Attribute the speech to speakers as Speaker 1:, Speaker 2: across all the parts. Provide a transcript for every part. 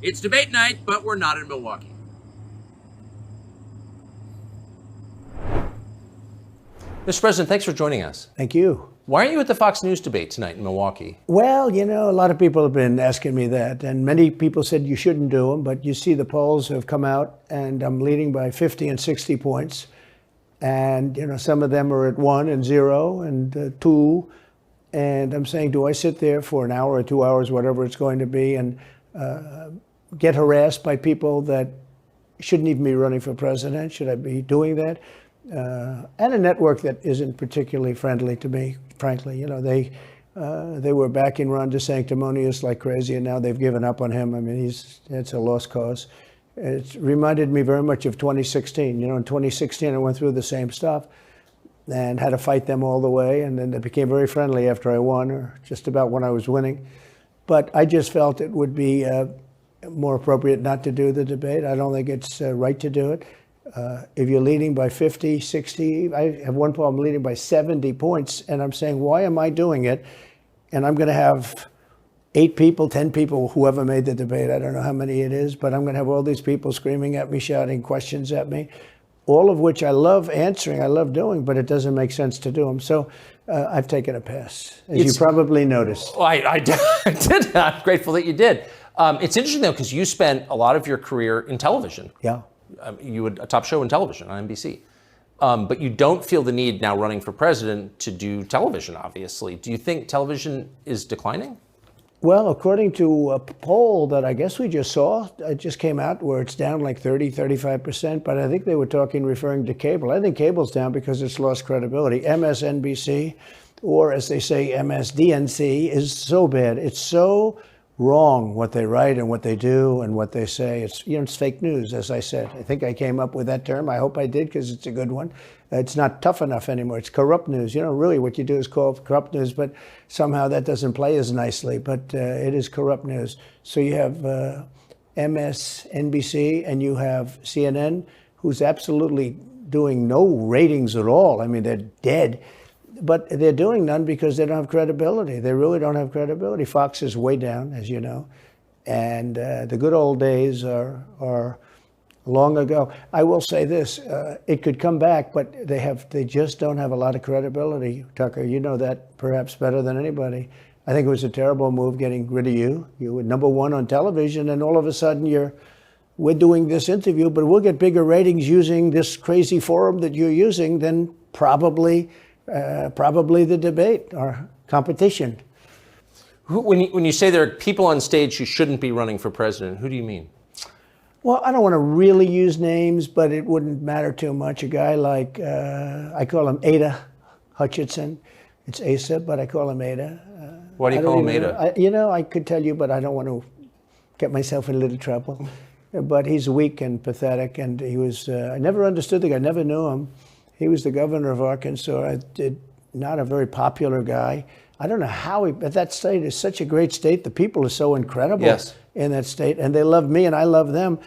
Speaker 1: It's debate night, but we're not in Milwaukee. Mr. President, thanks for joining us.
Speaker 2: Thank you.
Speaker 1: Why aren't you at the Fox News debate tonight in Milwaukee?
Speaker 2: Well, you know, a lot of people have been asking me that, and many people said you shouldn't do them, but you see the polls have come out, and I'm leading by 50 and 60 points. And, you know, some of them are at 1 and 0 and 2. And I'm saying, do I sit there for an hour or 2 hours, whatever it's going to be, and get harassed by people that shouldn't even be running for president? Should I be doing that? And a network that isn't particularly friendly to me, frankly. You know, they were backing Ron DeSanctimonious like crazy, and now they've given up on him. I mean, it's a lost cause. It reminded me very much of 2016. You know, in 2016, I went through the same stuff and had to fight them all the way, and then they became very friendly after I won, or just about when I was winning. But I just felt it would be more appropriate not to do the debate. I don't think it's right to do it. If you're leading by 50, 60, I have one problem leading by 70 points, and I'm saying, why am I doing it? And I'm going to have 8 people, 10 people, whoever made the debate, I don't know how many it is, but I'm going to have all these people screaming at me, shouting questions at me, all of which I love answering, I love doing, but it doesn't make sense to do them. So I've taken a pass, as you probably noticed.
Speaker 1: Well, I did. I'm grateful that you did. It's interesting, though, because you spent a lot of your career in television.
Speaker 2: Yeah.
Speaker 1: You had a top show in television on NBC. But you don't feel the need now running for president to do television, obviously. Do you think television is declining?
Speaker 2: Well, according to a poll that I guess we just saw, it just came out where it's down like 30, 35%, but I think they were referring to cable. I think cable's down because it's lost credibility. MSNBC, or as they say, MSDNC, is so bad. It's so wrong what they write and what they do and what they say. It's, you know, it's fake news, as I said. I think I came up with that term. I hope I did, because it's a good one. It's not tough enough anymore. It's corrupt news. You know, really what you do is call it corrupt news, but somehow that doesn't play as nicely. But it is corrupt news. So you have MSNBC and you have CNN, who's absolutely doing no ratings at all. I mean, they're dead. But they're doing none because they don't have credibility. They really don't have credibility. Fox is way down, as you know. And the good old days are long ago. I will say this, it could come back, but they just don't have a lot of credibility. Tucker, you know that perhaps better than anybody. I think it was a terrible move getting rid of you. You were number one on television, and all of a sudden we're doing this interview, but we'll get bigger ratings using this crazy forum that you're using than probably the debate or competition.
Speaker 1: When you say there are people on stage who shouldn't be running for president, who do you mean?
Speaker 2: Well, I don't want to really use names, but it wouldn't matter too much. A guy like, I call him Ada Hutchinson. It's Asa, but I call him Ada.
Speaker 1: Why do you call him Ada?
Speaker 2: You know, I could tell you, but I don't want to get myself in a little trouble. But he's weak and pathetic, and he was, I never understood the guy, never knew him. He was the governor of Arkansas, not a very popular guy. I don't know how but that state is such a great state. The people are so incredible in that state, and they love me and I love them.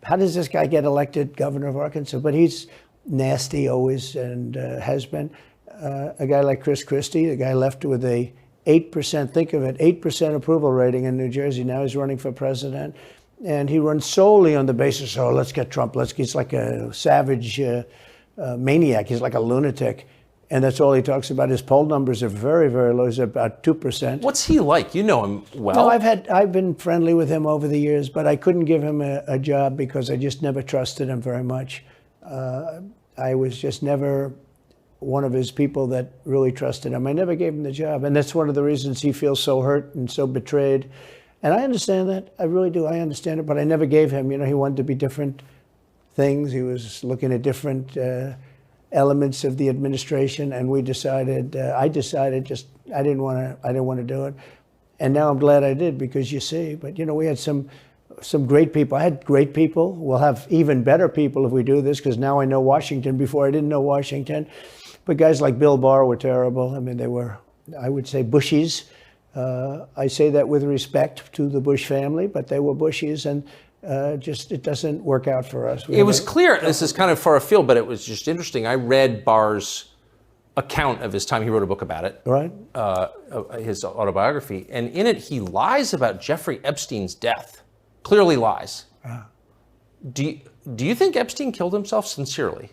Speaker 2: How does this guy get elected governor of Arkansas? But he's nasty always, and has been. A guy like Chris Christie, the guy left with a 8%, think of it, 8% approval rating in New Jersey. Now he's running for president. And he runs solely on the basis, oh, let's get Trump. He's like a savage maniac. He's like a lunatic. And that's all he talks about. His poll numbers are very, very low. He's about 2%.
Speaker 1: What's he like? You know him well.
Speaker 2: No, I've been friendly with him over the years, but I couldn't give him a job because I just never trusted him very much. I was just never one of his people that really trusted him. I never gave him the job. And that's one of the reasons he feels so hurt and so betrayed. And I understand that. I really do. I understand it. But I never gave him. You know, he wanted to be different things. He was looking at different elements of the administration, and I decided I didn't want to do it. And now I'm glad I did, because you see, but you know, we had some great people. I had great people. We'll have even better people if we do this, because now I know Washington. Before I didn't know Washington. But guys like Bill Barr were terrible. I mean, they were, I would say, Bushies. I say that with respect to the Bush family, but they were Bushies, and it doesn't work out for us.
Speaker 1: It was clear, this is kind of far afield, but it was just interesting. I read Barr's account of his time. He wrote a book about it,
Speaker 2: right?
Speaker 1: His autobiography. And in it, he lies about Jeffrey Epstein's death. clearly lies. Do you think Epstein killed himself sincerely?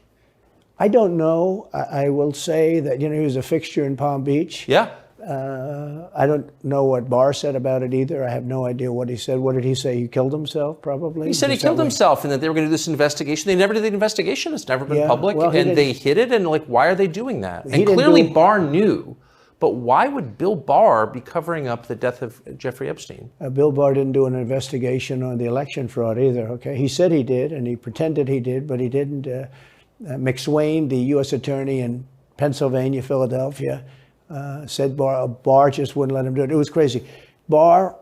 Speaker 2: I don't know. I will say that, he was a fixture in Palm Beach.
Speaker 1: Yeah.
Speaker 2: I don't know what Barr said about it either. I have no idea what he said. What did he say? He killed himself, probably?
Speaker 1: He said he killed himself and that they were going to do this investigation. They never did the investigation. It's never been public.
Speaker 2: Well,
Speaker 1: and they hid it. And why are they doing that? And clearly Barr knew. But why would Bill Barr be covering up the death of Jeffrey Epstein?
Speaker 2: Bill Barr didn't do an investigation on the election fraud either, okay? He said he did, and he pretended he did, but he didn't. McSwain, the U.S. attorney in Pennsylvania, Philadelphia, said Barr just wouldn't let him do it. It was crazy. Barr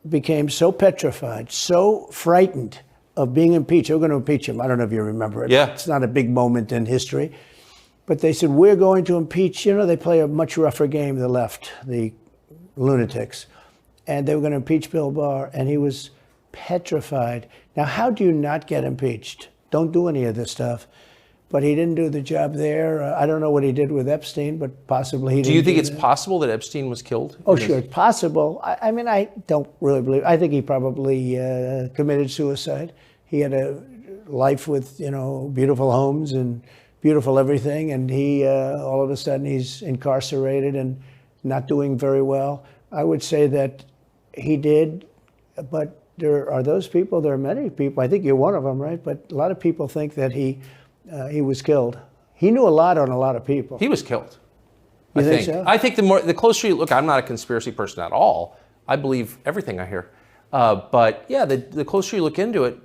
Speaker 2: became so petrified, so frightened of being impeached. They were going to impeach him. I don't know if you remember it.
Speaker 1: Yeah.
Speaker 2: It's not a big moment in history. But they said, we're going to impeach. They play a much rougher game, the left, the lunatics. And they were going to impeach Bill Barr, and he was petrified. Now, how do you not get impeached? Don't do any of this stuff. But he didn't do the job there. I don't know what he did with Epstein, but possibly he didn't.
Speaker 1: Do you think it's possible that Epstein was killed?
Speaker 2: Oh, sure, it's possible. I mean, I don't really believe. I think he probably committed suicide. He had a life with, beautiful homes and beautiful everything, and he all of a sudden he's incarcerated and not doing very well. I would say that he did, but there are those people. There are many people. I think you're one of them, right? But a lot of people think that he was killed. He knew a lot on a lot of people.
Speaker 1: He was killed.
Speaker 2: You think so?
Speaker 1: I think the closer you look, I'm not a conspiracy person at all. I believe everything I hear. But yeah, the closer you look into it,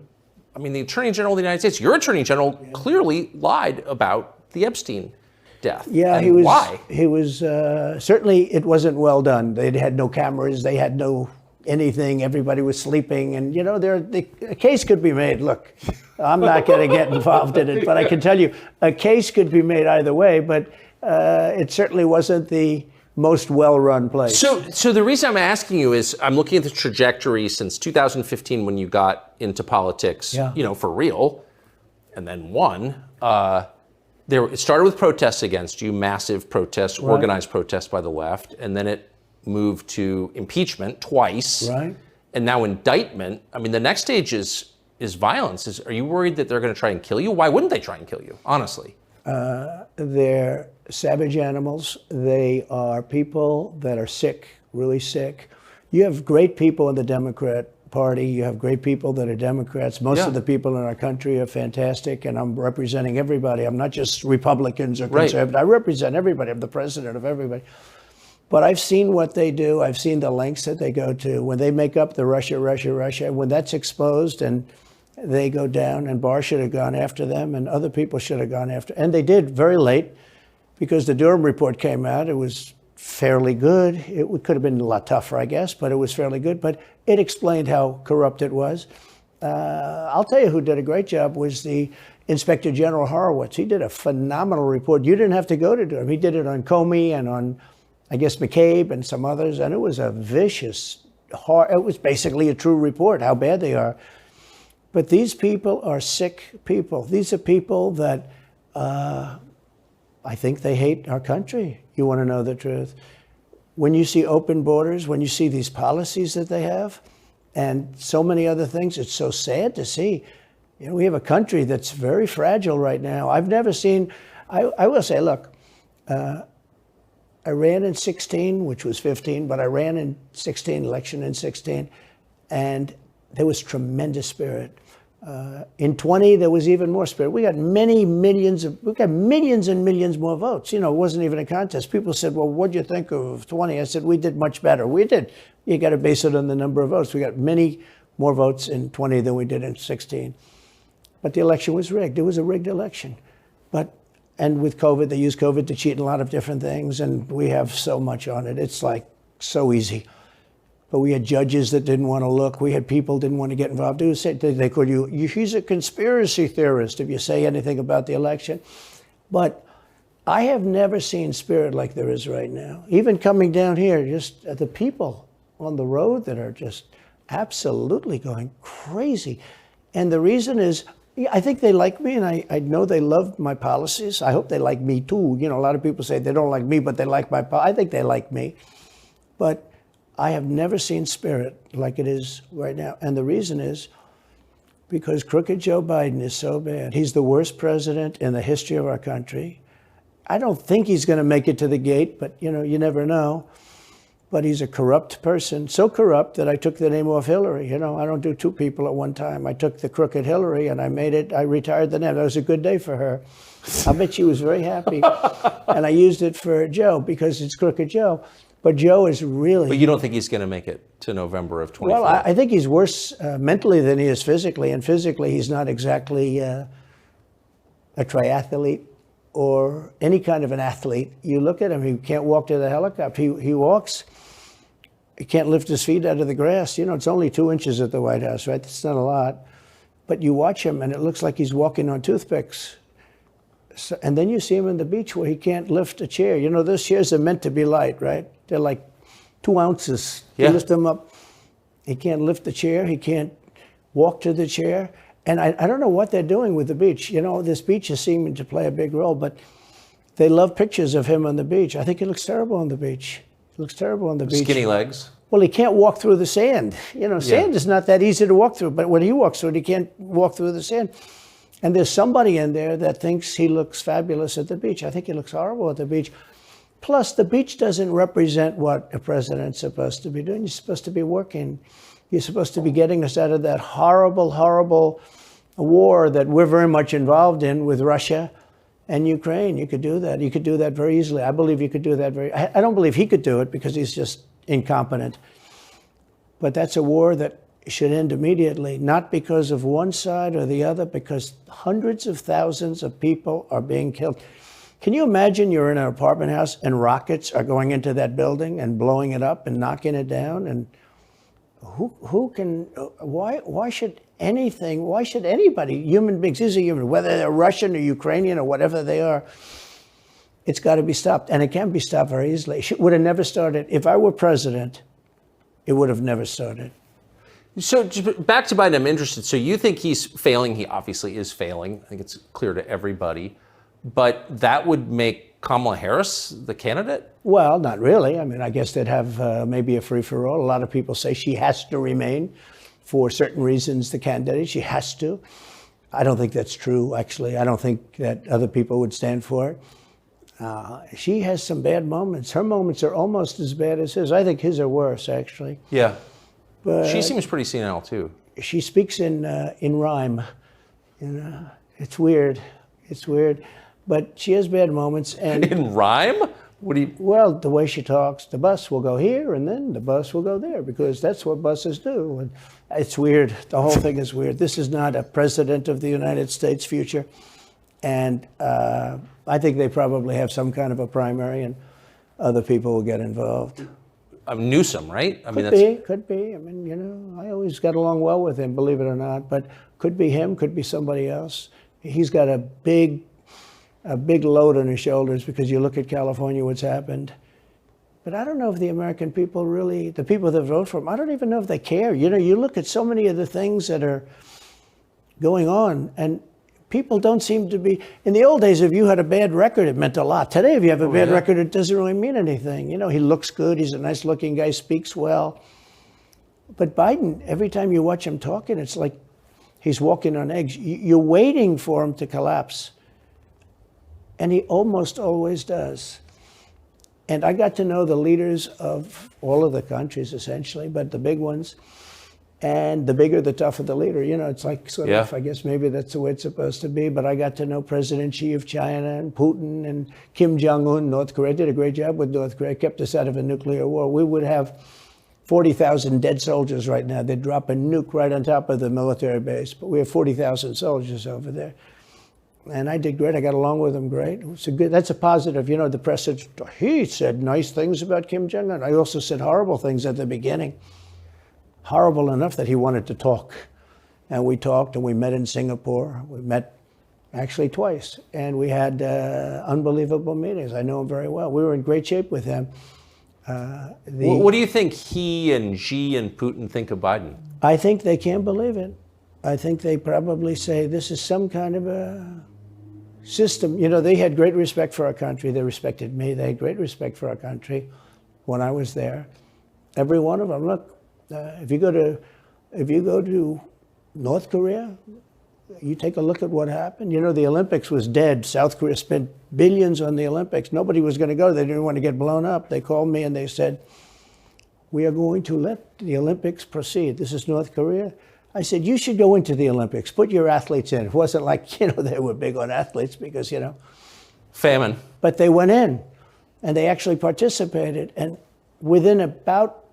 Speaker 1: I mean, the Attorney General of the United States, your Attorney General, clearly lied about the Epstein death.
Speaker 2: Yeah,
Speaker 1: and
Speaker 2: he was.
Speaker 1: Why?
Speaker 2: He was certainly. It wasn't well done. They had no cameras. They had no anything. Everybody was sleeping, and a case could be made. Look, I'm not going to get involved in it, but I can tell you, a case could be made either way. But it certainly wasn't the most well-run place.
Speaker 1: So the reason I'm asking you is I'm looking at the trajectory since 2015 when you got into politics, for real, and then won. It started with protests against you, massive protests, right. Organized protests by the left, and then it moved to impeachment twice,
Speaker 2: right.
Speaker 1: And now indictment. I mean, the next stage is violence. Are you worried that they're going to try and kill you? Why wouldn't they try and kill you, honestly?
Speaker 2: They're savage animals. They are people that are sick, really sick. You have great people in the Democrat Party. You have great people that are Democrats. Most of the people in our country are fantastic, and I'm representing everybody. I'm not just Republicans or conservatives. Right. I represent everybody. I'm the president of everybody. But I've seen what they do. I've seen the lengths that they go to. When they make up the Russia, when that's exposed and they go down, and Barr should have gone after them, and other people should have gone after. And they did very late, because the Durham report came out. It was fairly good. It could have been a lot tougher, I guess, but it was fairly good. But it explained how corrupt it was. I'll tell you who did a great job was the Inspector General Horowitz. He did a phenomenal report. You didn't have to go to Durham. He did it on Comey and on, I guess, McCabe and some others. And it was a vicious, it was basically a true report, how bad they are. But these people are sick people. These are people that I think they hate our country. You want to know the truth. When you see open borders, when you see these policies that they have, and so many other things, it's so sad to see. We have a country that's very fragile right now. I've never seen, I will say, look, I ran in 16, which was 15, but I ran in 16, election in 16, and there was tremendous spirit. In 20, there was even more spirit. We got millions and millions more votes. It wasn't even a contest. People said, well, what'd you think of 20? I said, we did much better. We did. You got to base it on the number of votes. We got many more votes in 20 than we did in 16. But the election was rigged. It was a rigged election. And with COVID, they used COVID to cheat in a lot of different things, and we have so much on it. It's like so easy. But we had judges that didn't want to look. We had people who didn't want to get involved. They called you, he's a conspiracy theorist if you say anything about the election. But I have never seen spirit like there is right now. Even coming down here, just the people on the road that are just absolutely going crazy. And the reason is, I think they like me, and I know they love my policies. I hope they like me too. A lot of people say they don't like me, but they like my policies. I think they like me. But I have never seen spirit like it is right now. And the reason is because crooked Joe Biden is so bad. He's the worst president in the history of our country. I don't think he's going to make it to the gate, but you never know. But he's a corrupt person, so corrupt that I took the name off Hillary. I don't do two people at one time. I took the crooked Hillary and I retired the name. That was a good day for her. I bet she was very happy. And I used it for Joe because it's crooked Joe. But Joe is really...
Speaker 1: But you don't think he's going to make it to November of 24?
Speaker 2: Well, I think he's worse mentally than he is physically. And physically, he's not exactly a triathlete or any kind of an athlete. You look at him, he can't walk to the helicopter. He walks, he can't lift his feet out of the grass. It's only 2 inches at the White House, right? That's not a lot. But you watch him, and it looks like he's walking on toothpicks. And then you see him on the beach where he can't lift a chair. Those chairs are meant to be light, right? They're like 2 ounces. You lift them up. He can't lift the chair. He can't walk to the chair. And I don't know what they're doing with the beach. This beach is seeming to play a big role, but they love pictures of him on the beach. I think it looks terrible on the beach. It looks terrible on the beach.
Speaker 1: Skinny legs.
Speaker 2: Well, he can't walk through the sand. Sand is not that easy to walk through, but when he walks through it, he can't walk through the sand. And there's somebody in there that thinks he looks fabulous at the beach. I think he looks horrible at the beach. Plus, the beach doesn't represent what a president's supposed to be doing. You're supposed to be working. You're supposed to be getting us out of that horrible, horrible war that we're very much involved in with Russia and Ukraine. You could do that. You could do that very easily. I believe you could do that I don't believe he could do it because he's just incompetent. But that's a war that should end immediately, not because of one side or the other, because hundreds of thousands of people are being killed. Can you imagine you're in an apartment house and rockets are going into that building and blowing it up and knocking it down? And why should anybody, human beings, these are human, whether they're Russian or Ukrainian or whatever they are, it's got to be stopped. And it can be stopped very easily. It would have never started. If I were president, it would have never started.
Speaker 1: So back to Biden, I'm interested. So you think he's failing? He obviously is failing. I think it's clear to everybody. But that would make Kamala Harris the candidate?
Speaker 2: Well, not really. I mean, I guess they'd have maybe a free-for-all. A lot of people say she has to remain for certain reasons the candidate. She has to. I don't think that's true, actually. I don't think that other people would stand for it. She has some bad moments. Her moments are almost as bad as his. I think his are worse, actually.
Speaker 1: Yeah.
Speaker 2: But
Speaker 1: she seems pretty senile, too.
Speaker 2: She speaks in rhyme. It's weird. It's weird. But she has bad moments. And
Speaker 1: in rhyme? What do you...
Speaker 2: Well, the way she talks, the bus will go here and then the bus will go there because that's what buses do. And it's weird. The whole thing is weird. This is not a president of the United States future. And I think they probably have some kind of a primary and other people will get involved.
Speaker 1: Newsom, right?
Speaker 2: Could be. I mean, I always got along well with him, believe it or not. But could be him, could be somebody else. He's got a big load on his shoulders because you look at California, what's happened. But I don't know if the American people really, the people that vote for him, I don't even know if they care. You look at so many of the things that are going on, and people don't seem to be. In the old days, if you had a bad record, it meant a lot. Today, if you have a bad record, it doesn't really mean anything. He looks good. He's a nice-looking guy, speaks well. But Biden, every time you watch him talking, it's like he's walking on eggs. You're waiting for him to collapse. And he almost always does. And I got to know the leaders of all of the countries, essentially, but the big ones. And the bigger, the tougher the leader. It's like sort of, I guess maybe that's the way it's supposed to be. But I got to know President Xi of China and Putin and Kim Jong-un, North Korea. Did a great job with North Korea, kept us out of a nuclear war. We would have 40,000 dead soldiers right now. They'd drop a nuke right on top of the military base. But we have 40,000 soldiers over there. And I did great. I got along with him great. That's a positive. The press said, he said nice things about Kim Jong-un. I also said horrible things at the beginning. Horrible enough that he wanted to talk. And we talked and we met in Singapore. We met actually twice. And we had unbelievable meetings. I know him very well. We were in great shape with him.
Speaker 1: What do you think he and Xi and Putin think of Biden?
Speaker 2: I think they can't believe it. I think they probably say this is some kind of a system. They had great respect for our country. They respected me. They had great respect for our country when I was there. every one of them. Look, if you go to North Korea, you take a look at what happened. You know, the Olympics was dead. South Korea spent billions on the Olympics. Nobody was going to go. They didn't want to get blown up. They called me and they said, we are going to let the Olympics proceed. This is North Korea. I said, you should go into the Olympics. Put your athletes in. It wasn't like, you know, they were big on athletes because, you know.
Speaker 1: Famine.
Speaker 2: But they went in and they actually participated. And within about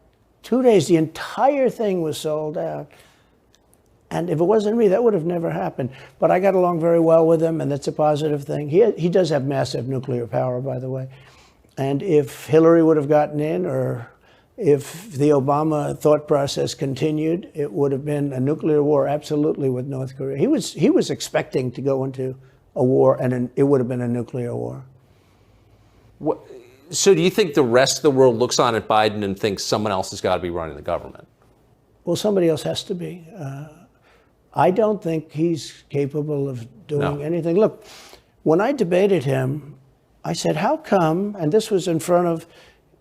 Speaker 2: 2 days, the entire thing was sold out. And if it wasn't me, that would have never happened. But I got along very well with him, and that's a positive thing. He does have massive nuclear power, by the way. And if Hillary would have gotten in, or if the Obama thought process continued, it would have been a nuclear war, absolutely, with North Korea. He was expecting to go into a war, and it would have been a nuclear war.
Speaker 1: So do you think the rest of the world looks on at Biden and thinks someone else has got to be running the government?
Speaker 2: Well, somebody else has to be. I don't think he's capable of doing anything. Look, when I debated him, I said, how come, and this was in front of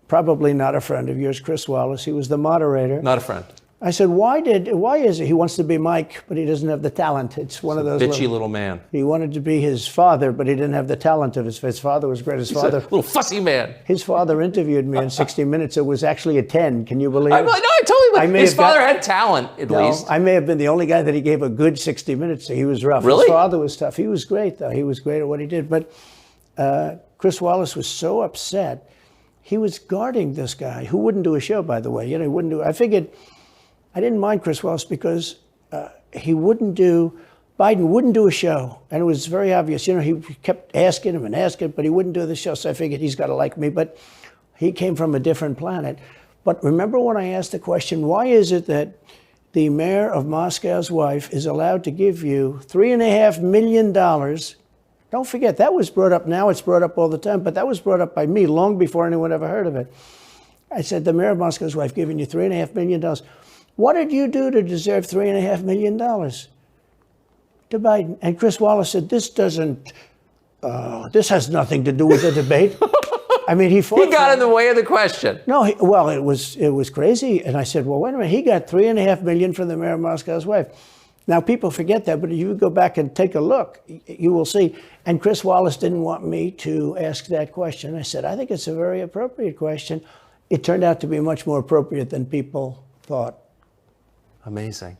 Speaker 2: probably not a friend of yours, Chris Wallace. He was the moderator.
Speaker 1: Not a friend.
Speaker 2: I said, why is it he wants to be Mike, but he doesn't have the talent? It's one of those
Speaker 1: bitchy little man.
Speaker 2: He wanted to be his father, but he didn't have the talent of his father was great. His father,
Speaker 1: a little fussy man.
Speaker 2: His father interviewed me in 60 Minutes. It was actually a 10. Can you believe it?
Speaker 1: No, I totally believe. His father had talent, at least.
Speaker 2: I may have been the only guy that he gave a good 60 Minutes to. He was rough.
Speaker 1: Really?
Speaker 2: His father was tough. He was great, though. He was great at what he did. But Chris Wallace was so upset. He was guarding this guy who wouldn't do a show, by the way. You know, he wouldn't do. I figured I didn't mind Chris Wallace because Biden wouldn't do a show. And it was very obvious. You know, he kept asking him and asking, but he wouldn't do the show. So I figured he's got to like me. But he came from a different planet. But remember when I asked the question, why is it that the mayor of Moscow's wife is allowed to give you $3.5 million? Don't forget, that was brought up. Now it's brought up all the time, but that was brought up by me long before anyone ever heard of it. I said, the mayor of Moscow's wife giving you $3.5 million. What did you do to deserve $3.5 million? To Biden. And Chris Wallace said, this has nothing to do with the debate. I mean, he
Speaker 1: got in the way of the question.
Speaker 2: No, it was crazy. And I said, well, wait a minute. He got $3.5 million from the mayor of Moscow's wife. Now, people forget that, but if you go back and take a look, you will see. And Chris Wallace didn't want me to ask that question. I said, I think it's a very appropriate question. It turned out to be much more appropriate than people thought.
Speaker 1: Amazing.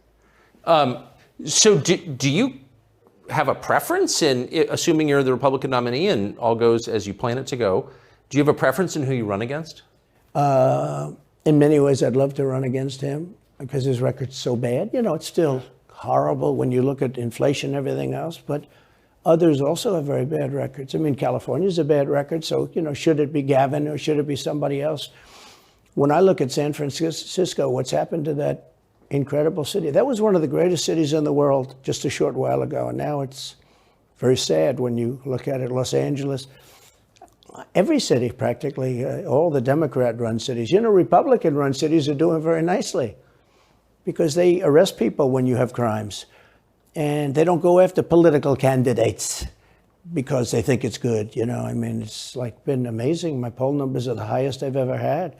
Speaker 1: So do you have a preference in, assuming you're the Republican nominee and all goes as you plan it to go, do you have a preference in who you run against?
Speaker 2: In many ways, I'd love to run against him because his record's so bad. You know, it's still horrible when you look at inflation and everything else, but others also have very bad records. I mean, California's a bad record, so, you know, should it be Gavin or should it be somebody else? When I look at San Francisco, what's happened to that incredible city? That was one of the greatest cities in the world just a short while ago, and now it's very sad when you look at it. Los Angeles, every city practically, all the Democrat-run cities. You know, Republican-run cities are doing very nicely because they arrest people when you have crimes, and they don't go after political candidates because they think it's good. You know, I mean, it's like been amazing. My poll numbers are the highest I've ever had,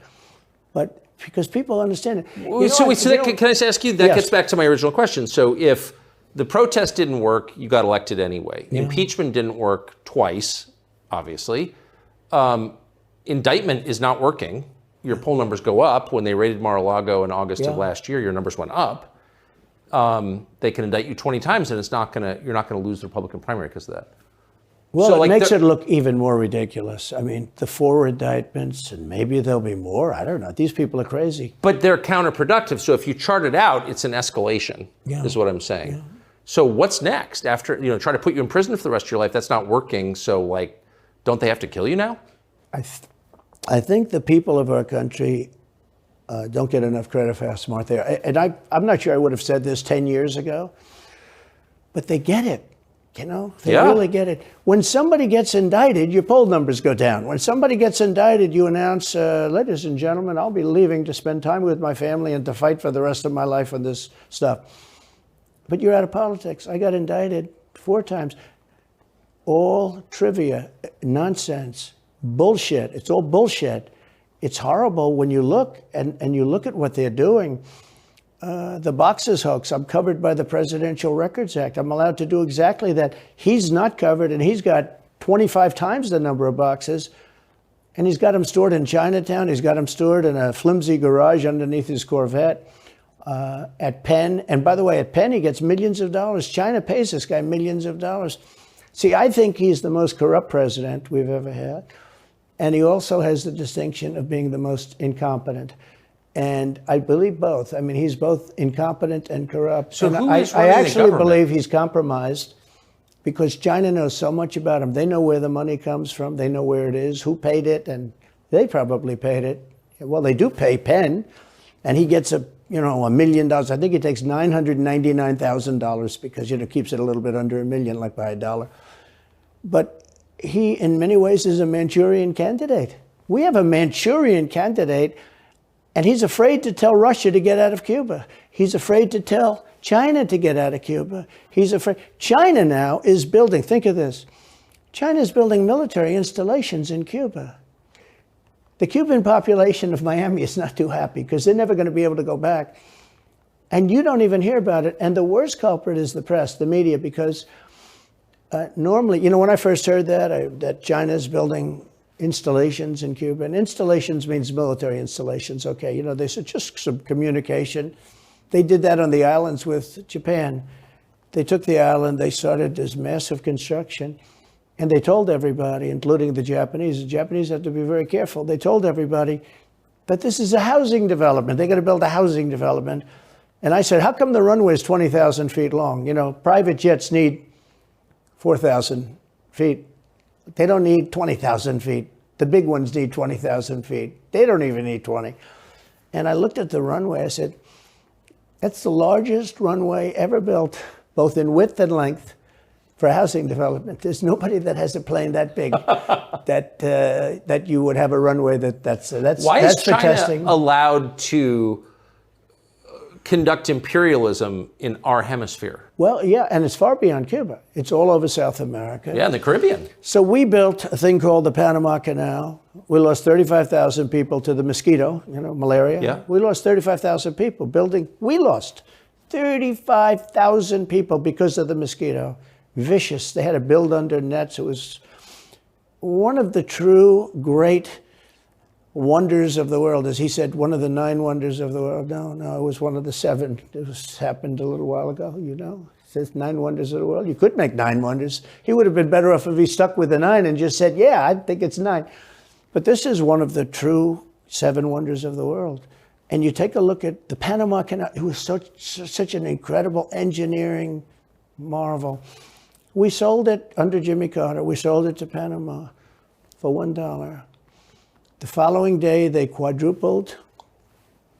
Speaker 2: but because people understand it.
Speaker 1: Can I just ask you, that gets back to my original question. So if the protest didn't work, you got elected anyway. Yeah. Impeachment didn't work twice, obviously. Indictment is not working. Your poll numbers go up. When they raided Mar-a-Lago in August of last year, your numbers went up. They can indict you 20 times and you're not gonna lose the Republican primary because of that.
Speaker 2: Well, so it makes it look even more ridiculous. I mean, the 4 indictments, and maybe there'll be more. I don't know. These people are crazy.
Speaker 1: But they're counterproductive. So if you chart it out, it's an escalation, is what I'm saying. Yeah. So what's next? After, you know, try to put you in prison for the rest of your life, that's not working. So, like, don't they have to kill you now?
Speaker 2: I think the people of our country don't get enough credit for how smart they are. And I'm not sure I would have said this 10 years ago, but they get it. You know, they really get it. When somebody gets indicted, your poll numbers go down. When somebody gets indicted, you announce, ladies and gentlemen, I'll be leaving to spend time with my family and to fight for the rest of my life on this stuff. But you're out of politics. I got indicted 4 times. All trivia, nonsense, bullshit. It's all bullshit. it's horrible when you look and you look at what they're doing. The boxes hoax, I'm covered by the Presidential Records Act. I'm allowed to do exactly that. He's not covered, and he's got 25 times the number of boxes, and he's got them stored in Chinatown. He's got them stored in a flimsy garage underneath his Corvette at Penn. And by the way, at Penn, he gets millions of dollars. China pays this guy millions of dollars. See, I think he's the most corrupt president we've ever had. And he also has the distinction of being the most incompetent. And I believe both. I mean, he's both incompetent and corrupt.
Speaker 1: So
Speaker 2: and
Speaker 1: who
Speaker 2: I
Speaker 1: is running the
Speaker 2: actually
Speaker 1: government?
Speaker 2: believe he's compromised because China knows so much about him. They know where the money comes from. They know where it is, who paid it, and they probably paid it. Well, they do pay Penn, and he gets $1 million. I think he takes $999,000 because keeps it a little bit under $1 million, like by $1. But he, in many ways, is a Manchurian candidate. We have a Manchurian candidate, and he's afraid to tell Russia to get out of Cuba. He's afraid to tell China to get out of Cuba. He's afraid. China now is building, think of this, China is building military installations in Cuba. The Cuban population of Miami is not too happy because they're never going to be able to go back. And you don't even hear about it. And the worst culprit is the press, the media, because normally, when I first heard that China's building installations in Cuba, and installations means military installations, okay, they said just some communication. They did that on the islands with Japan. They took the island, they started this massive construction, and they told everybody, including the Japanese have to be very careful. They told everybody that this is a housing development. They're going to build a housing development. And I said, how come the runway is 20,000 feet long? Private jets need 4,000 feet. They don't need 20,000 feet. The big ones need 20,000 feet. They don't even need 20. And I looked at the runway. I said, that's the largest runway ever built, both in width and length, for housing development. There's nobody that has a plane that big that you would have a runway that's
Speaker 1: Why is
Speaker 2: for
Speaker 1: China
Speaker 2: testing.
Speaker 1: allowed to conduct imperialism in our hemisphere?
Speaker 2: Well, yeah, and it's far beyond Cuba. It's all over South America.
Speaker 1: Yeah, in the Caribbean.
Speaker 2: So we built a thing called the Panama Canal. We lost 35,000 people to the mosquito, malaria.
Speaker 1: Yeah.
Speaker 2: We lost 35,000 people building. We lost 35,000 people because of the mosquito. Vicious. They had to build under nets. It was one of the true great wonders of the world. As he said, one of the 9 wonders of the world. No, it was one of the 7. It happened a little while ago, It says 9 wonders of the world. You could make 9 wonders. He would have been better off if he stuck with the 9 and just said, yeah, I think it's 9. But this is one of the true 7 wonders of the world. And you take a look at the Panama Canal. It was such an incredible engineering marvel. We sold it under Jimmy Carter. We sold it to Panama for $1. The following day, they quadrupled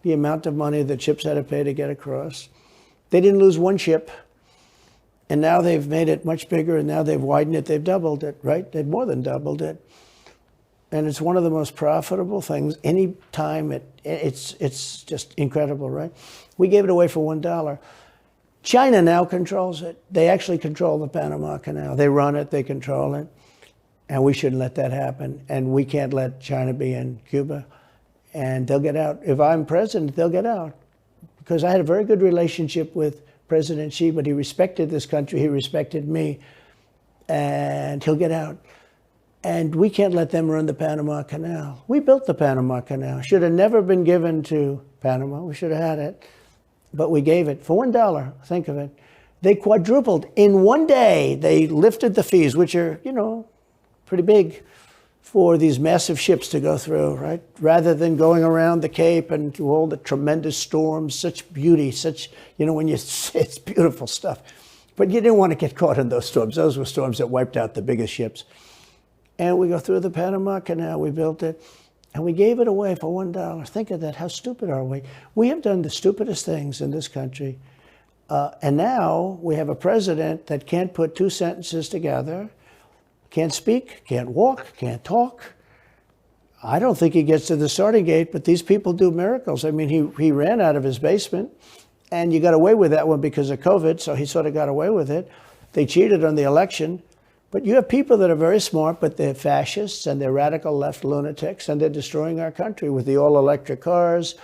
Speaker 2: the amount of money that ships had to pay to get across. They didn't lose one ship. And now they've made it much bigger, and now they've widened it. They've doubled it, right? They've more than doubled it. And it's one of the most profitable things. Any time it's just incredible, right? We gave it away for $1. China now controls it. They actually control the Panama Canal. They run it, they control it. And we shouldn't let that happen. And we can't let China be in Cuba. And they'll get out. If I'm president, they'll get out. Because I had a very good relationship with President Xi, but he respected this country, he respected me. And he'll get out. And we can't let them run the Panama Canal. We built the Panama Canal. Should have never been given to Panama. We should have had it. But we gave it for $1. Think of it. They quadrupled. In one day, they lifted the fees, which are, pretty big for these massive ships to go through, right? Rather than going around the Cape and through all the tremendous storms, such beauty, it's beautiful stuff. But you didn't want to get caught in those storms. Those were storms that wiped out the biggest ships. And we go through the Panama Canal, we built it, and we gave it away for $1. Think of that, how stupid are we? We have done the stupidest things in this country. And now we have a president that can't put 2 sentences together, can't speak, can't walk, can't talk. I don't think he gets to the starting gate, but these people do miracles. I mean, he ran out of his basement, and you got away with that one because of COVID, so he sort of got away with it. They cheated on the election. But you have people that are very smart, but they're fascists and they're radical left lunatics, and they're destroying our country with the all-electric cars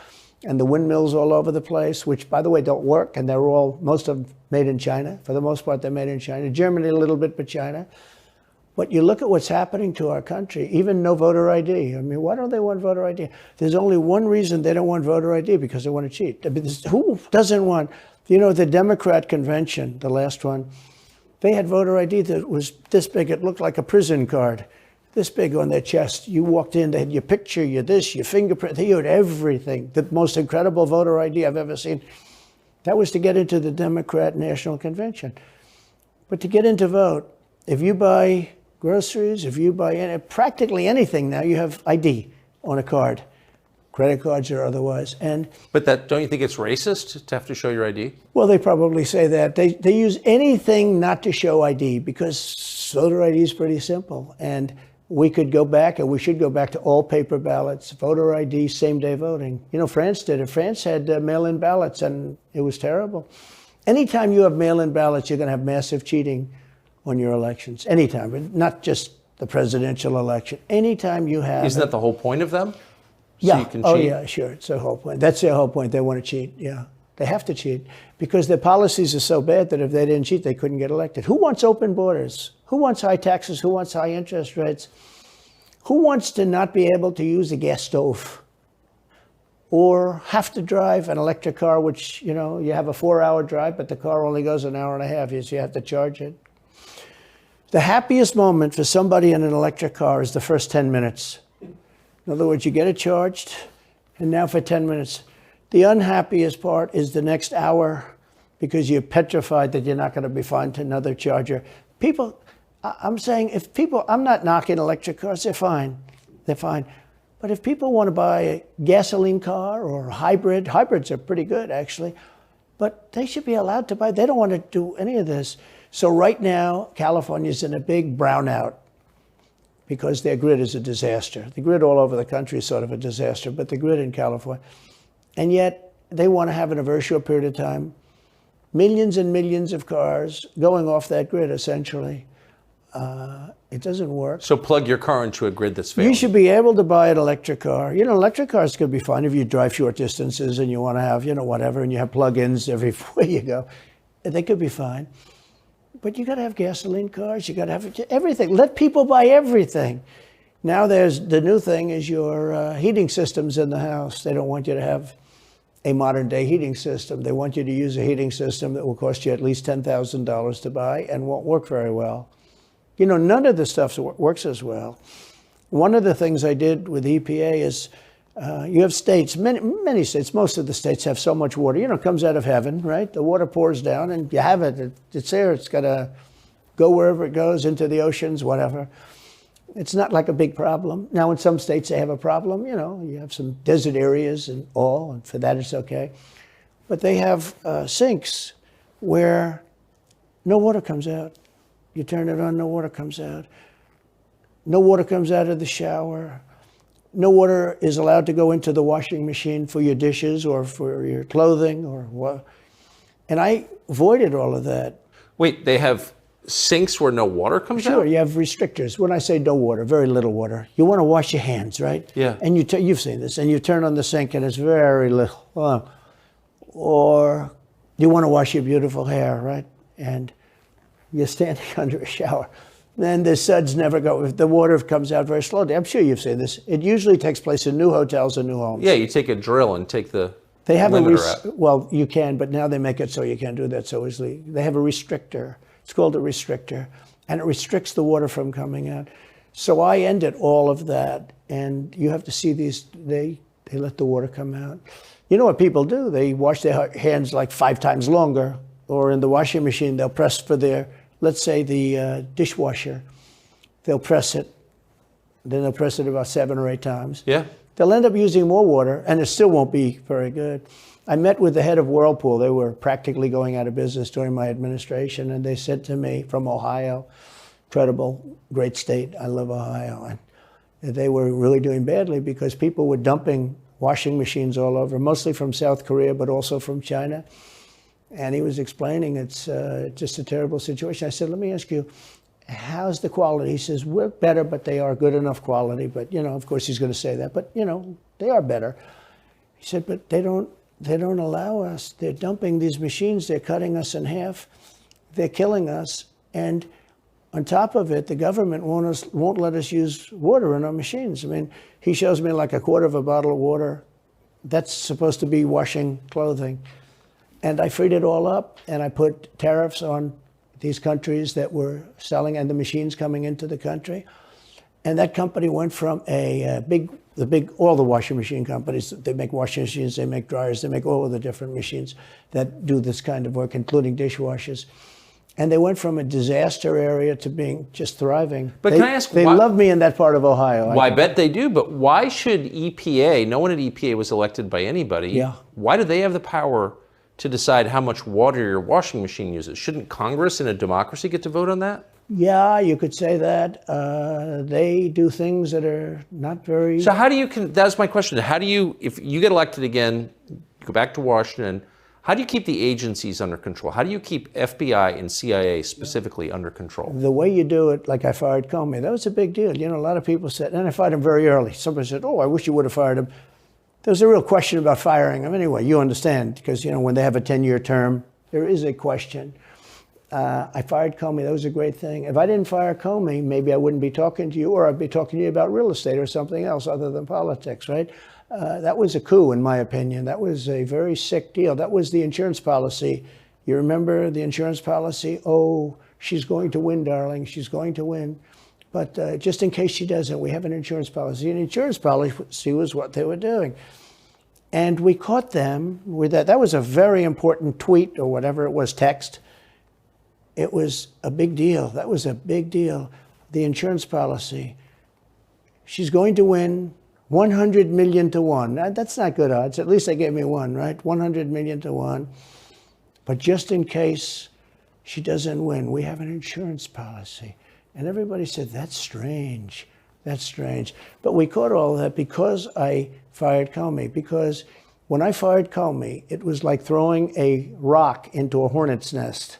Speaker 2: and the windmills all over the place, which, by the way, don't work, and they're all, most of them made in China. For the most part, they're made in China. Germany a little bit, but China. But you look at what's happening to our country, even no voter ID. I mean, why don't they want voter ID? There's only one reason they don't want voter ID, because they want to cheat. I mean, who doesn't want, the Democrat convention, the last one, they had voter ID that was this big. It looked like a prison card, this big on their chest. You walked in, they had your picture, your this, your fingerprint. They had everything. The most incredible voter ID I've ever seen. That was to get into the Democrat National Convention. But to get in to vote, if you buy groceries, if you buy practically anything now, you have ID on a card, credit cards or otherwise.
Speaker 1: But don't you think it's racist to have to show your ID?
Speaker 2: Well, they probably say that. They use anything not to show ID, because voter ID is pretty simple. And we could go back, and we should go back to all paper ballots, voter ID, same-day voting. France did it. France had mail-in ballots, and it was terrible. Anytime you have mail-in ballots, you're going to have massive cheating on your elections. Anytime, not just the presidential election. Anytime you have...
Speaker 1: Isn't that the whole point of them?
Speaker 2: Yeah.
Speaker 1: You can cheat?
Speaker 2: Oh, yeah, sure. It's their whole point. That's their whole point. They want to cheat. Yeah. They have to cheat because their policies are so bad that if they didn't cheat, they couldn't get elected. Who wants open borders? Who wants high taxes? Who wants high interest rates? Who wants to not be able to use a gas stove or have to drive an electric car, which, you have a 4-hour drive, but the car only goes an hour and a half, so you have to charge it. The happiest moment for somebody in an electric car is the first 10 minutes. In other words, you get it charged, and now for 10 minutes. The unhappiest part is the next hour, because you're petrified that you're not going to be found another charger. People, I'm saying, I'm not knocking electric cars, they're fine. They're fine. But if people want to buy a gasoline car or a hybrid, hybrids are pretty good, actually, but they should be allowed to buy. They don't want to do any of this. So right now, California's in a big brownout because their grid is a disaster. The grid all over the country is sort of a disaster, but the grid in California. And yet, they want to have in a very short period of time millions and millions of cars going off that grid, essentially. It doesn't work.
Speaker 1: So plug your car into a grid that's failing.
Speaker 2: You should be able to buy an electric car. Electric cars could be fine if you drive short distances and you want to have, whatever, and you have plug-ins everywhere you go. They could be fine. But you got to have gasoline cars. You got to have everything. Let people buy everything. Now the new thing is your heating systems in the house. They don't want you to have a modern day heating system. They want you to use a heating system that will cost you at least $10,000 to buy and won't work very well. None of the stuff works as well. One of the things I did with EPA is you have states, many states, most of the states have so much water. It comes out of heaven, right? The water pours down and you have it. It's there. It's got to go wherever it goes, into the oceans, whatever. It's not like a big problem. Now, in some states, they have a problem. You have some desert areas and all, and for that, it's okay. But they have sinks where no water comes out. You turn it on, no water comes out. No water comes out of the shower. No water is allowed to go into the washing machine for your dishes or for your clothing or what. And I avoided all of that.
Speaker 1: Wait, they have sinks where no water comes out?
Speaker 2: Sure, you have restrictors. When I say no water, very little water. You want to wash your hands, right?
Speaker 1: Yeah.
Speaker 2: And you've seen this, and you turn on the sink and it's very little. Or you want to wash your beautiful hair, right? And you're standing under a shower. Then the suds never go. The water comes out very slowly. I'm sure you've seen this. It usually takes place in new hotels and new homes.
Speaker 1: Yeah, you take a drill and take the
Speaker 2: They have
Speaker 1: limiter out.
Speaker 2: Well, you can, but now they make it so you can't do that so easily. They have a restrictor. It's called a restrictor, and it restricts the water from coming out. So I ended all of that, and you have to see these. They let the water come out. You know what people do? They wash their hands like 5 times longer, or in the washing machine, they'll press for their, let's say the dishwasher. They'll press it. Then they'll press it about 7 or 8 times.
Speaker 1: Yeah.
Speaker 2: They'll end up using more water, and it still won't be very good. I met with the head of Whirlpool. They were practically going out of business during my administration, and they said to me, from Ohio, incredible, great state, I love Ohio, and they were really doing badly because people were dumping washing machines all over, mostly from South Korea, but also from China. And he was explaining it's just a terrible situation. I said, let me ask you, how's the quality? He says, we're better, but they are good enough quality. But, of course he's going to say that, but, they are better. He said, but they don't allow us. They're dumping these machines. They're cutting us in half. They're killing us. And on top of it, the government won't let us use water in our machines. I mean, he shows me like a quarter of a bottle of water. That's supposed to be washing clothing. And I freed it all up, and I put tariffs on these countries that were selling and the machines coming into the country. And that company went from all the washing machine companies, they make washing machines, they make dryers, they make all of the different machines that do this kind of work, including dishwashers. And they went from a disaster area to being just thriving.
Speaker 1: But can I ask,
Speaker 2: they love me in that part of Ohio.
Speaker 1: Well, I bet they do, but why should EPA, no one at EPA was elected by anybody, why do they have the power to decide how much water your washing machine uses? Shouldn't Congress in a democracy get to vote on that?
Speaker 2: Yeah, you could say that. They do things that are not very...
Speaker 1: So how do you, that's my question, how do you, if you get elected again, you go back to Washington, how do you keep the agencies under control? How do you keep FBI and CIA specifically under control?
Speaker 2: The way you do it, like I fired Comey, that was a big deal. A lot of people said, and I fired him very early. Somebody said, oh, I wish you would have fired him. There was a real question about firing him. Anyway, you understand, because, when they have a 10-year term, there is a question. I fired Comey. That was a great thing. If I didn't fire Comey, maybe I wouldn't be talking to you, or I'd be talking to you about real estate or something else other than politics, right? That was a coup, in my opinion. That was a very sick deal. That was the insurance policy. You remember the insurance policy? Oh, she's going to win, darling. She's going to win. But just in case she doesn't, we have an insurance policy. An insurance policy was what they were doing. And we caught them with that. That was a very important tweet or whatever it was, text. It was a big deal. That was a big deal. The insurance policy. She's going to win 100 million to 1. That's not good odds. At least they gave me one, right? 100 million to 1. But just in case she doesn't win, we have an insurance policy. And everybody said, that's strange. That's strange. But we caught all of that because I fired Comey. Because when I fired Comey, it was like throwing a rock into a hornet's nest,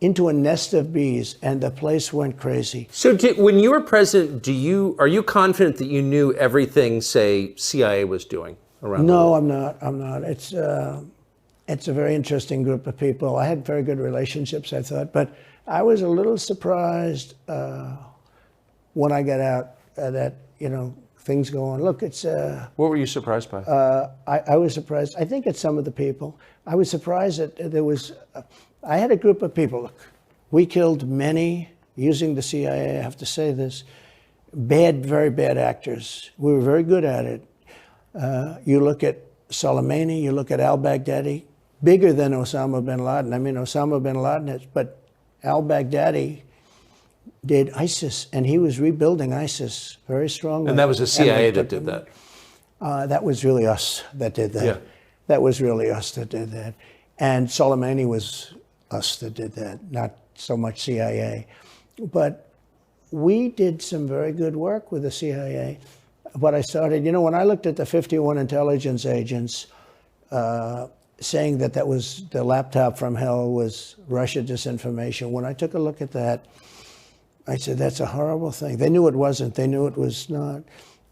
Speaker 2: into a nest of bees, and the place went crazy.
Speaker 1: So when you were president, are you confident that you knew everything, say, CIA was doing around the world?
Speaker 2: No, I'm not. It's a very interesting group of people. I had very good relationships, I thought, but I was a little surprised when I got out that, things go on. Look, it's...
Speaker 1: What were you surprised by?
Speaker 2: I was surprised. I think it's some of the people. I was surprised that there was... I had a group of people. Look, we killed many, using the CIA, I have to say this, very bad actors. We were very good at it. You look at Soleimani, you look at al-Baghdadi, bigger than Osama bin Laden. I mean, Osama bin Laden, but al-Baghdadi did ISIS, and he was rebuilding ISIS very strongly.
Speaker 1: And that was the CIA that did that?
Speaker 2: That was really us that did that.
Speaker 1: Yeah.
Speaker 2: That was really us that did that. And Soleimani was us that did that, not so much CIA. But we did some very good work with the CIA. What I started, when I looked at the 51 intelligence agents saying that was the laptop from hell was Russia disinformation, when I took a look at that, I said, that's a horrible thing. They knew it wasn't. They knew it was not.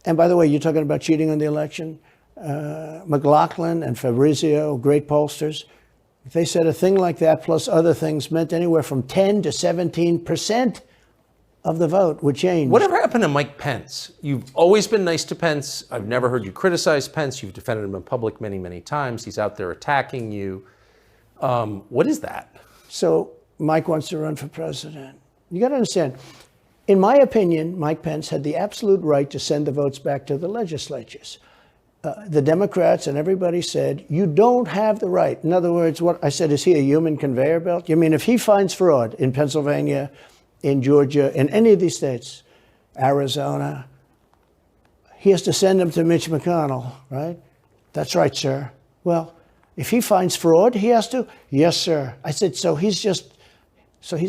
Speaker 2: And by the way, you're talking about cheating on the election? McLaughlin and Fabrizio, great pollsters, they said a thing like that plus other things meant anywhere from 10 to 17% of the vote would change.
Speaker 1: Whatever happened to Mike Pence? You've always been nice to Pence. I've never heard you criticize Pence. You've defended him in public many, many times. He's out there attacking you. What is that?
Speaker 2: So Mike wants to run for president. You got to understand, in my opinion, Mike Pence had the absolute right to send the votes back to the legislatures. The Democrats and everybody said, you don't have the right. In other words, what I said, is he a human conveyor belt? You mean if he finds fraud in Pennsylvania, in Georgia, in any of these states, Arizona, he has to send them to Mitch McConnell, right? That's right, sir. Well, if he finds fraud, he has to? Yes, sir. I said, so he's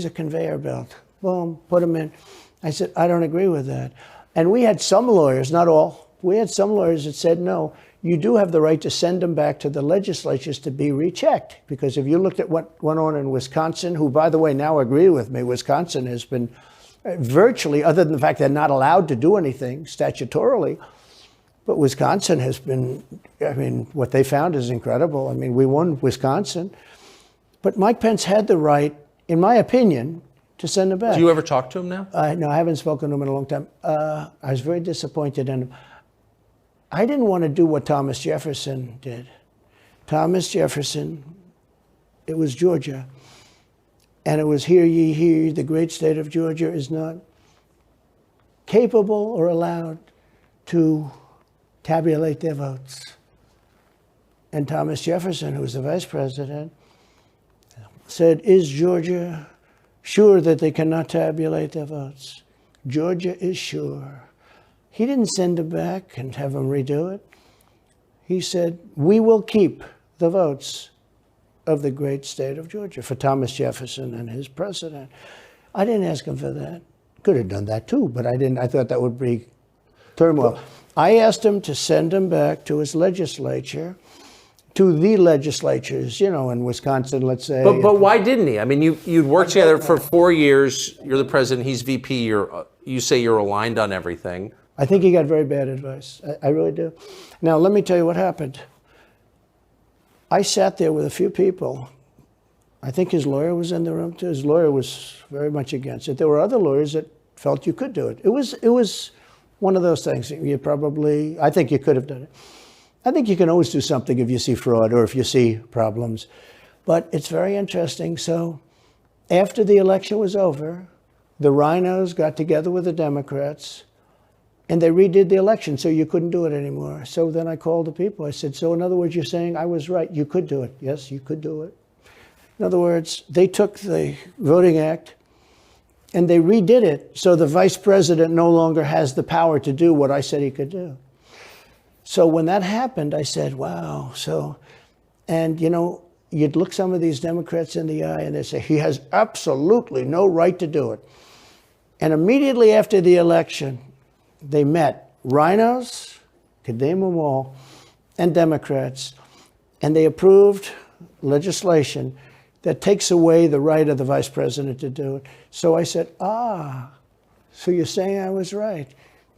Speaker 2: a conveyor belt. Boom, put him in. I said, I don't agree with that. And we had some lawyers, not all, we had some lawyers that said, no, you do have the right to send them back to the legislatures to be rechecked. Because if you looked at what went on in Wisconsin, who, by the way, now agree with me, Wisconsin has been virtually, other than the fact they're not allowed to do anything statutorily. But Wisconsin has been, I mean, what they found is incredible. I mean, we won Wisconsin. But Mike Pence had the right, in my opinion, to send him back.
Speaker 1: Do you ever talk to him now?
Speaker 2: No, I haven't spoken to him in a long time. I was very disappointed in him. I didn't want to do what Thomas Jefferson did. Thomas Jefferson, it was Georgia. And it was, hear ye, hear ye, the great state of Georgia is not capable or allowed to tabulate their votes. And Thomas Jefferson, who was the vice president, said, is Georgia sure that they cannot tabulate their votes? Georgia is sure. He didn't send him back and have him redo it. He said, we will keep the votes of the great state of Georgia for Thomas Jefferson and his president. I didn't ask him for that. Could have done that too, but I didn't. I thought that would be turmoil. I asked him to send him back to his legislature, to the legislatures, you know, in Wisconsin, let's say.
Speaker 1: But why didn't he? I mean, you'd worked together for 4 years. You're the president. He's VP. You say you're aligned on everything.
Speaker 2: I think he got very bad advice. I really do. Now, let me tell you what happened. I sat there with a few people. I think his lawyer was in the room too. His lawyer was very much against it. There were other lawyers that felt you could do it. It was one of those things. I think you could have done it. I think you can always do something if you see fraud or if you see problems. But it's very interesting. So after the election was over, the rhinos got together with the Democrats and they redid the election, so you couldn't do it anymore. So then I called the people. I said, so in other words, you're saying I was right. You could do it. Yes, you could do it. In other words, they took the Voting Act and they redid it so the vice president no longer has the power to do what I said he could do. So when that happened, I said, wow. And you know, you'd look some of these Democrats in the eye and they'd say, he has absolutely no right to do it. And immediately after the election, they met rhinos, could name them all, and Democrats, and they approved legislation that takes away the right of the vice president to do it. So I said, so you're saying I was right.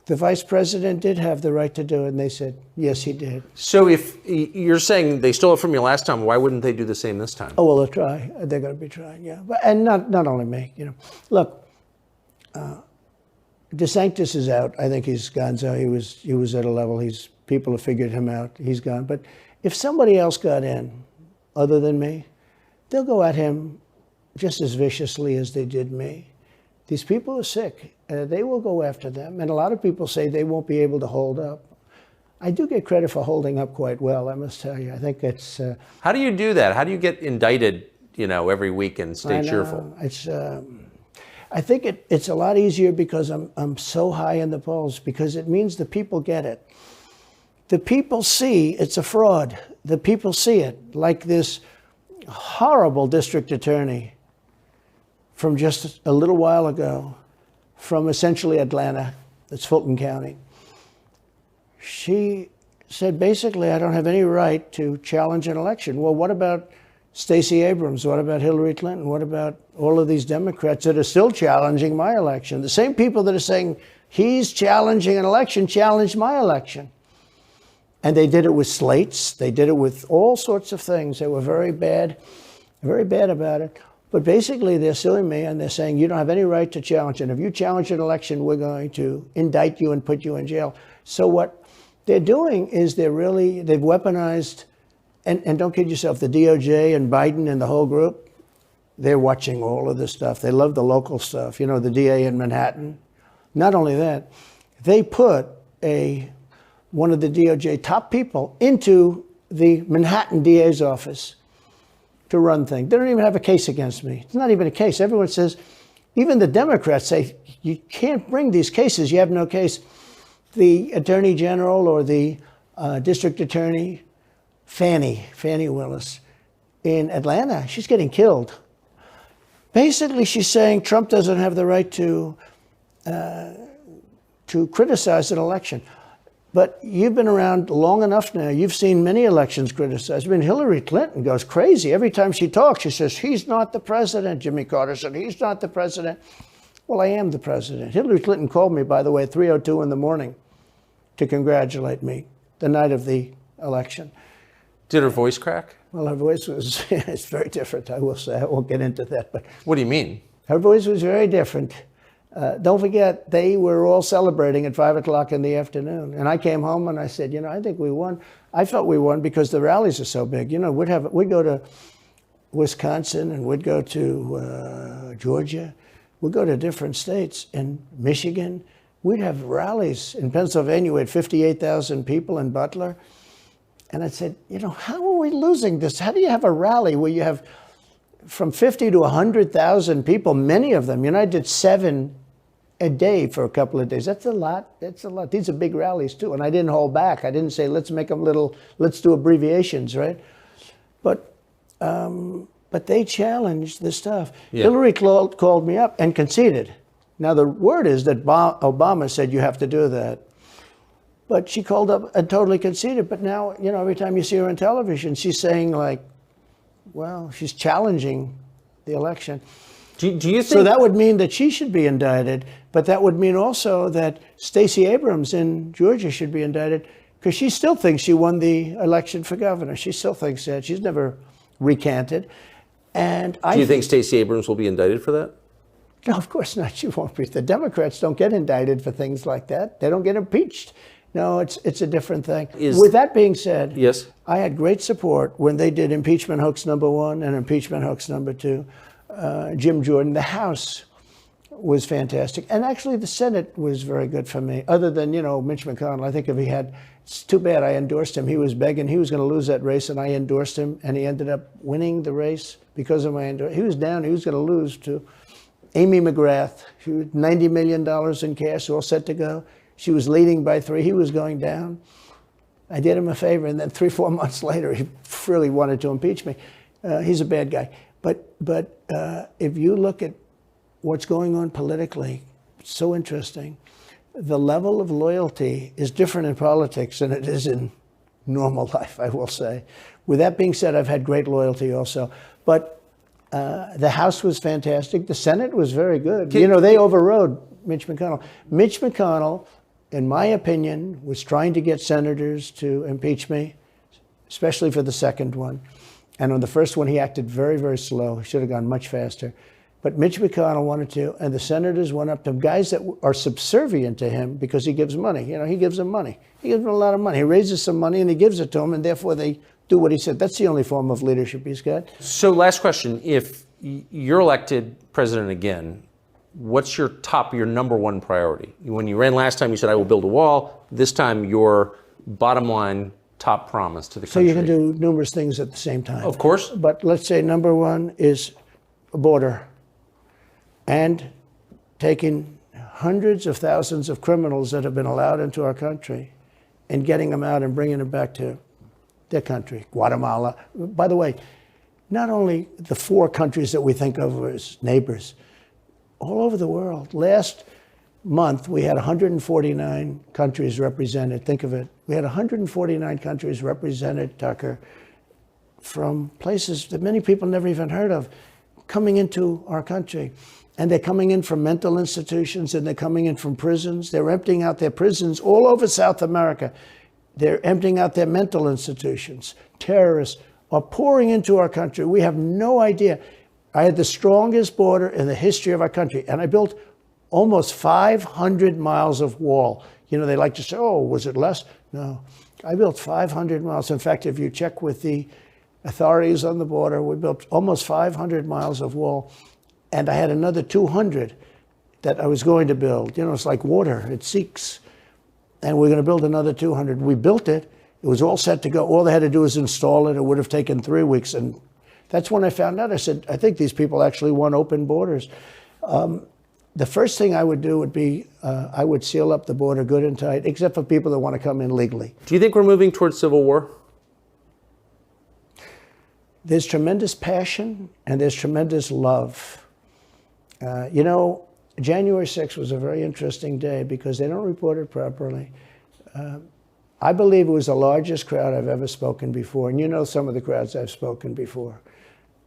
Speaker 2: The vice president did have the right to do it, and they said, yes, he did.
Speaker 1: So if you're saying they stole it from you last time, why wouldn't they do the same this time?
Speaker 2: Oh, well, they'll try. They're going to be trying, yeah. And not only me, you know. Look, DeSantis is out. I think he's gone. So he was at a level. People have figured him out. He's gone. But if somebody else got in, other than me, they'll go at him just as viciously as they did me. These people are sick. They will go after them. And a lot of people say they won't be able to hold up. I do get credit for holding up quite well, I must tell you. I think it's...
Speaker 1: How do you do that? How do you get indicted, you know, every week and stay cheerful?
Speaker 2: I think it's a lot easier because I'm so high in the polls, because it means the people get it. The people see it's a fraud. The people see it. Like this horrible district attorney from just a little while ago, from essentially Atlanta, that's Fulton County. She said, basically, I don't have any right to challenge an election. Well, what about Stacey Abrams? What about Hillary Clinton? What about all of these Democrats that are still challenging my election? The same people that are saying he's challenging an election challenged my election. And they did it with slates. They did it with all sorts of things. They were very bad about it. But basically, they're suing me and they're saying, you don't have any right to challenge it. If you challenge an election, we're going to indict you and put you in jail. So what they're doing is they've weaponized, and don't kid yourself, the DOJ and Biden and the whole group, they're watching all of this stuff. They love the local stuff. You know, the DA in Manhattan. Not only that, they put one of the DOJ top people into the Manhattan DA's office to run things. They don't even have a case against me. It's not even a case. Everyone says, even the Democrats say, you can't bring these cases. You have no case. The Attorney General or the District Attorney, Fannie Willis, in Atlanta, she's getting killed. Basically, she's saying Trump doesn't have the right to criticize an election. But you've been around long enough now. You've seen many elections criticized. I mean, Hillary Clinton goes crazy. Every time she talks, she says, he's not the president. Jimmy Carter said, he's not the president. Well, I am the president. Hillary Clinton called me, by the way, at 3:02 in the morning to congratulate me the night of the election.
Speaker 1: Did her voice crack?
Speaker 2: Well, her voice was, it's very different, I will say. I won't get into that. But
Speaker 1: What do you mean?
Speaker 2: her voice was very different. Don't forget, they were all celebrating at 5 o'clock in the afternoon. And I came home and I said, you know, I think we won. I felt we won because the rallies are so big. You know, we'd go to Wisconsin and we'd go to Georgia. We'd go to different states. In Michigan, we'd have rallies. In Pennsylvania, we had 58,000 people in Butler. And I said, you know, how are we losing this? How do you have a rally where you have from 50 to 100,000 people, many of them? You know, I did 7 a day for a couple of days. That's a lot. That's a lot. These are big rallies, too. And I didn't hold back. I didn't say, let's make them let's do abbreviations, right? But they challenged the stuff. Yeah. Hillary called me up and conceded. Now, the word is that Obama said you have to do that. But she called up and totally conceded. But now, you know, every time you see her on television, she's saying, like, well, she's challenging the election.
Speaker 1: Do you think...
Speaker 2: So that would mean that she should be indicted, but that would mean also that Stacey Abrams in Georgia should be indicted because she still thinks she won the election for governor. She still thinks that. She's never recanted. And
Speaker 1: do you think Stacey Abrams will be indicted for that?
Speaker 2: No, of course not. She won't be. The Democrats don't get indicted for things like that. They don't get impeached. No, it's a different thing. With that being said,
Speaker 1: yes,
Speaker 2: I had great support when they did impeachment hoax #1 and impeachment hoax #2. Jim Jordan, the House was fantastic. And actually the Senate was very good for me, other than, you know, Mitch McConnell. I think if he had, it's too bad I endorsed him. He was begging, he was going to lose that race, and I endorsed him, and he ended up winning the race because of my endorsement. He was down, he was going to lose to Amy McGrath. She was $90 million in cash, all set to go. She was leading by 3. He was going down. I did him a favor, and then 3-4 months later, he really wanted to impeach me. He's a bad guy. But if you look at what's going on politically, it's so interesting. The level of loyalty is different in politics than it is in normal life, I will say. With that being said, I've had great loyalty also. But the House was fantastic. The Senate was very good. You know, they overrode Mitch McConnell. Mitch McConnell, in my opinion, was trying to get senators to impeach me, especially for the second one. And on the first one, he acted very, very slow. He should have gone much faster. But Mitch McConnell wanted to, and the senators went up to him, guys that are subservient to him because he gives money. You know, he gives them money. He gives them a lot of money. He raises some money and he gives it to them, and therefore they do what he said. That's the only form of leadership he's got.
Speaker 1: So last question, if you're elected president again, what's your number one priority? When you ran last time, you said, I will build a wall. This time, your bottom line top promise to the country.
Speaker 2: So you can do numerous things at the same time.
Speaker 1: Of course.
Speaker 2: But let's say number one is a border and taking hundreds of thousands of criminals that have been allowed into our country and getting them out and bringing them back to their country, Guatemala. By the way, not only the 4 countries that we think of as neighbors, all over the world. Last month, we had 149 countries represented. Think of it. We had 149 countries represented, Tucker, from places that many people never even heard of, coming into our country. And they're coming in from mental institutions, and they're coming in from prisons. They're emptying out their prisons all over South America. They're emptying out their mental institutions. Terrorists are pouring into our country. We have no idea. I had the strongest border in the history of our country, and I built almost 500 miles of wall. You know, they like to say, oh, was it less? No, I built 500 miles. In fact, if you check with the authorities on the border, we built almost 500 miles of wall, and I had another 200 that I was going to build. You know, it's like water, it seeks. And we're going to build another 200. We built it. It was all set to go. All they had to do was install it. It would have taken 3 weeks, and that's when I found out. I said, I think these people actually want open borders. The first thing I would do would be I would seal up the border good and tight, except for people that want to come in legally.
Speaker 1: Do you think we're moving towards civil war?
Speaker 2: There's tremendous passion and there's tremendous love. You know, January 6th was a very interesting day because they don't report it properly. I believe it was the largest crowd I've ever spoken before. And you know some of the crowds I've spoken before.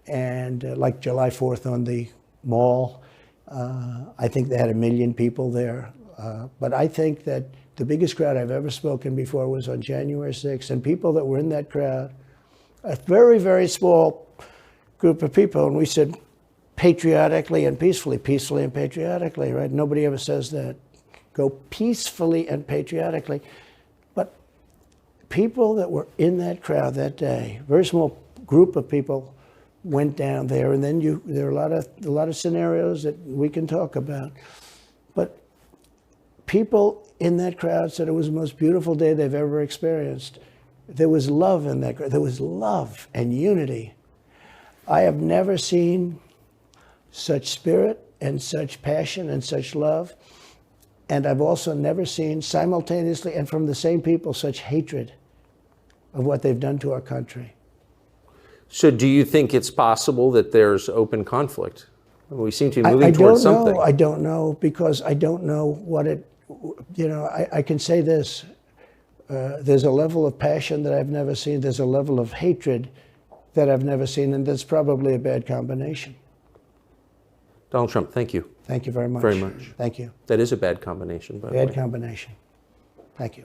Speaker 2: And like July 4th on the Mall. I think they had 1 million people there. But I think that the biggest crowd I've ever spoken before was on January 6th, and people that were in that crowd, a very, very small group of people, and we said patriotically and peacefully and patriotically, right? Nobody ever says that. Go peacefully and patriotically. But people that were in that crowd that day, very small group of people, went down there, and then there are a lot of scenarios that we can talk about. But people in that crowd said it was the most beautiful day they've ever experienced. There was love in that crowd. There was love and unity. I have never seen such spirit and such passion and such love. And I've also never seen simultaneously and from the same people such hatred of what they've done to our country.
Speaker 1: So do you think it's possible that there's open conflict? We seem to be moving towards something.
Speaker 2: I don't know, because I don't know what it, I can say this. There's a level of passion that I've never seen. There's a level of hatred that I've never seen, and that's probably a bad combination.
Speaker 1: Donald Trump, thank you.
Speaker 2: Thank you very much.
Speaker 1: Very much.
Speaker 2: Thank you.
Speaker 1: That is a bad combination, by the way.
Speaker 2: Bad combination. Thank you.